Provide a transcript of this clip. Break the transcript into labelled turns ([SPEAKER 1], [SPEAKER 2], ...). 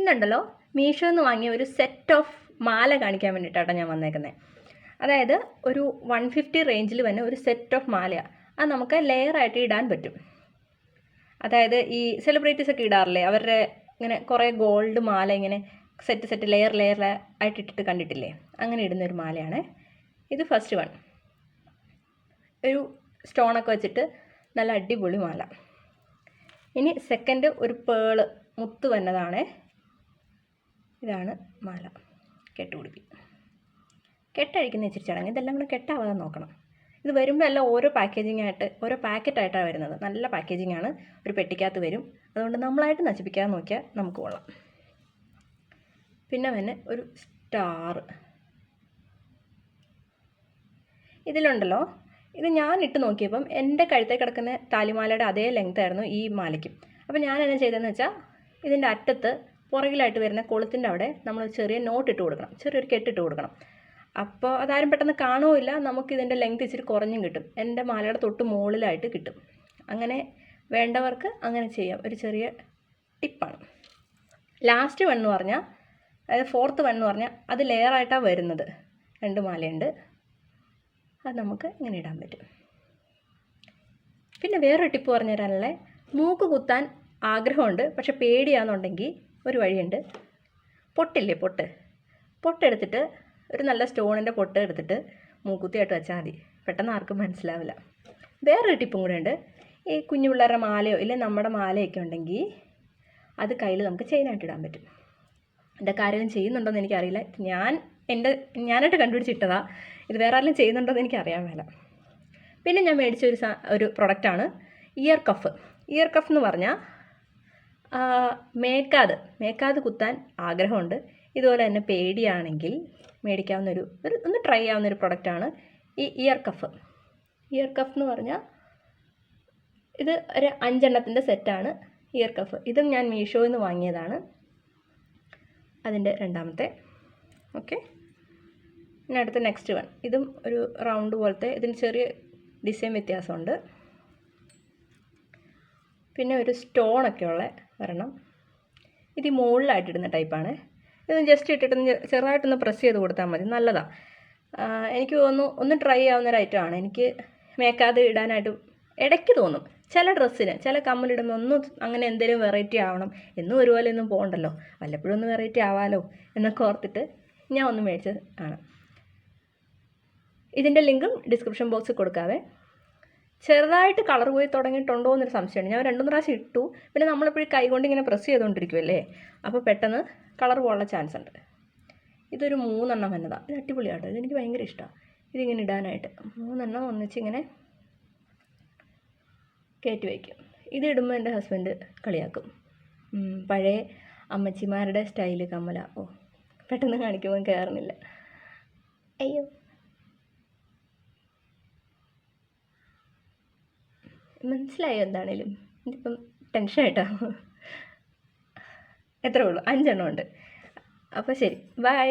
[SPEAKER 1] ഇന്നുണ്ടല്ലോ മീഷോ എന്ന് വാങ്ങിയ ഒരു സെറ്റ് ഓഫ് മാല കാണിക്കാൻ വേണ്ടിയിട്ടാണ് ഞാൻ വന്നേക്കുന്നത്. അതായത് ഒരു 150 റേഞ്ചിൽ തന്നെ ഒരു സെറ്റ് ഓഫ് മാലയാണ്. അത് നമുക്ക് ലെയറായിട്ട് ഇടാൻ പറ്റും. അതായത് ഈ സെലിബ്രിറ്റീസ് ഒക്കെ ഇടാറില്ലേ, അവരുടെ ഇങ്ങനെ കുറേ ഗോൾഡ് മാല ഇങ്ങനെ സെറ്റ് ലെയർ ആയിട്ട് ഇട്ടിട്ട് കണ്ടിട്ടില്ലേ, അങ്ങനെ ഇടുന്നൊരു മാലയാണ് ഇത്. ഫസ്റ്റ് വൺ ഒരു സ്റ്റോണൊക്കെ വെച്ചിട്ട് നല്ല അടിപൊളി മാല. ഇനി സെക്കൻഡ് ഒരു പേള് മുത്ത് വന്നതാണ്. ഇതാണ് മാല. കെട്ടഴിക്കുന്ന ഇച്ചിരി ചടങ്ങ്. ഇതെല്ലാം കൂടെ കെട്ടാവാതെ നോക്കണം. ഇത് വരുമ്പോൾ എല്ലാം ഓരോ പാക്കറ്റായിട്ടാണ് വരുന്നത്. നല്ല പാക്കേജിംഗ് ആണ്. ഒരു പെട്ടിക്കകത്ത് വരും. അതുകൊണ്ട് നമ്മളായിട്ട് നശിപ്പിക്കാതെ നോക്കിയാൽ നമുക്ക് കൊള്ളാം. പിന്നെ തന്നെ ഒരു സ്റ്റാർ. ഇതിലുണ്ടല്ലോ, ഇത് ഞാൻ ഇട്ട് നോക്കിയപ്പം എൻ്റെ കഴുത്തേ കിടക്കുന്ന താലിമാലയുടെ അതേ ലെങ്ത് ആയിരുന്നു ഈ മാലയ്ക്കും. അപ്പോൾ ഞാൻ എന്നാ ചെയ്തതെന്ന് വെച്ചാൽ, ഇതിൻ്റെ അറ്റത്ത് പുറകിലായിട്ട് വരുന്ന കൊളുത്തിൻ്റെ അവിടെ നമ്മൾ ചെറിയ നോട്ട് ഇട്ട് കൊടുക്കണം, ചെറിയൊരു കെട്ടിട്ട് കൊടുക്കണം. അപ്പോൾ അതാരും പെട്ടെന്ന് കാണുമില്ല, നമുക്കിതിൻ്റെ ലെങ്ത് ഇച്ചിരി കുറഞ്ഞും കിട്ടും. എൻ്റെ മാലയുടെ തൊട്ട് മുകളിലായിട്ട് കിട്ടും. അങ്ങനെ വേണ്ടവർക്ക് അങ്ങനെ ചെയ്യാം. ഒരു ചെറിയ ടിപ്പാണ്. ലാസ്റ്റ് വൺ എന്ന് പറഞ്ഞാൽ, അതായത് ഫോർത്ത് വൺ എന്ന് പറഞ്ഞാൽ അത് ലെയറായിട്ടാണ് വരുന്നത്. 2 മാലയുണ്ട്. അത് നമുക്ക് ഇങ്ങനെ ഇടാൻ പറ്റും. പിന്നെ വേറൊരു ടിപ്പ് പറഞ്ഞു തരാനുള്ള, മൂക്ക് കുത്താൻ ആഗ്രഹമുണ്ട് പക്ഷെ പേടിയാണെന്നുണ്ടെങ്കിൽ ഒരു വഴിയുണ്ട്. പൊട്ടില്ലേ, പൊട്ടെടുത്തിട്ട് ഒരു നല്ല സ്റ്റോണിൻ്റെ പൊട്ട് എടുത്തിട്ട് മൂക്കുത്തിയായിട്ട് വെച്ചാൽ മതി. പെട്ടെന്ന് ആർക്കും മനസ്സിലാവില്ല. വേറൊരു ടിപ്പും കൂടെ ഉണ്ട്. ഈ കുഞ്ഞു പിള്ളേരുടെ മാലയോ ഇല്ല നമ്മുടെ മാലയൊക്കെ ഉണ്ടെങ്കിൽ അത് കയ്യിൽ നമുക്ക് ചെയിനായിട്ട് ഇടാൻ പറ്റും. ഇതൊക്കെ ആരെങ്കിലും ചെയ്യുന്നുണ്ടോയെന്ന് എനിക്കറിയില്ല. ഞാനായിട്ട് കണ്ടുപിടിച്ചിട്ടതാണ്. ഇത് വേറെ ആരെങ്കിലും ചെയ്യുന്നുണ്ടോയെന്ന് എനിക്കറിയാൻ മേല. പിന്നെ ഞാൻ മേടിച്ച ഒരു പ്രൊഡക്റ്റാണ് ഇയർ കഫ് എന്ന് പറഞ്ഞാൽ മേക്കാത് കുത്താൻ ആഗ്രഹമുണ്ട്, ഇതുപോലെ തന്നെ പേടിയാണെങ്കിൽ മേടിക്കാവുന്ന ഒന്ന് ട്രൈ ചെയ്യാവുന്നൊരു പ്രൊഡക്റ്റാണ് ഈ ഇയർ കഫ് എന്ന് പറഞ്ഞാൽ. ഇത് ഒരു 5 എണ്ണത്തിൻ്റെ സെറ്റാണ് ഇയർ കഫ്. ഇതും ഞാൻ മീഷോയിൽ നിന്ന് വാങ്ങിയതാണ്. അതിൻ്റെ രണ്ടാമത്തെ. ഓക്കെ, ഇനി അടുത്ത നെക്സ്റ്റ് വൺ. ഇതും ഒരു റൗണ്ട് പോലത്തെ, ഇതിന് ചെറിയ ഡിസൈൻ വ്യത്യാസമുണ്ട്. പിന്നെ ഒരു സ്റ്റോണൊക്കെ ഉള്ള ഒരെണ്ണം. ഇത് മുകളിലായിട്ടിടുന്ന ടൈപ്പാണ്. ഇത് ജസ്റ്റ് ഇട്ടിട്ടൊന്ന് ചെറുതായിട്ടൊന്ന് പ്രസ് ചെയ്ത് കൊടുത്താൽ മതി, നല്ലതാണ്. എനിക്ക് തോന്നുന്നു ഒന്ന് ട്രൈ ആവുന്ന ഒരു ഐറ്റമാണ്. എനിക്ക് മേക്കാതെ ഇടാനായിട്ട് ഇടയ്ക്ക് തോന്നും. ചില ഡ്രസ്സിന്, ചില കമ്മലിടുമ്പോൾ ഒന്നും അങ്ങനെ എന്തെങ്കിലും വെറൈറ്റി ആവണം, എന്നും ഒരുപോലെ ഒന്നും പോകണ്ടല്ലോ, വല്ലപ്പോഴും ഒന്ന് വെറൈറ്റി ആവാമല്ലോ എന്നൊക്കെ ഓർത്തിട്ട് ഞാൻ ഒന്ന് മേടിച്ചത് ആണ്. ഇതിൻ്റെ ലിങ്കും ഡിസ്ക്രിപ്ഷൻ ബോക്സിൽ കൊടുക്കാവേ. ചെറുതായിട്ട് കളർ പോയി തുടങ്ങിയിട്ടുണ്ടോ എന്നൊരു സംശയമുണ്ട്. ഞാൻ 2-3 പ്രാവശ്യം ഇട്ടു. പിന്നെ നമ്മളെപ്പോഴും കൈ കൊണ്ട് ഇങ്ങനെ പ്രസ് ചെയ്തുകൊണ്ടിരിക്കുമല്ലേ, അപ്പോൾ പെട്ടെന്ന് കളർ പോകാനുള്ള ചാൻസ് ഉണ്ട്. ഇതൊരു 3 എണ്ണം വന്നതാണ്. ഇത് അടിപൊളിയാട്ടോ, ഇതെനിക്ക് ഭയങ്കര ഇഷ്ടമാണ്. ഇതിങ്ങനെ ഇടാനായിട്ട് 3 എണ്ണം ഒന്നിച്ചിങ്ങനെ കയറ്റി വയ്ക്കും. ഇതിടുമ്പോൾ എൻ്റെ ഹസ്ബൻഡ് കളിയാക്കും, പഴയ അമ്മച്ചിമാരുടെ സ്റ്റൈല് കമ്മല. പെട്ടെന്ന് കാണിക്കുമ്പോൾ കയറുന്നില്ല. അയ്യോ, മനസ്സിലായോ എന്താണേലും? ഇതിപ്പം ടെൻഷനായിട്ടോ. എത്രയേ ഉള്ളൂ, 5 എണ്ണം ഉണ്ട്. അപ്പോൾ ശരി, ബൈ.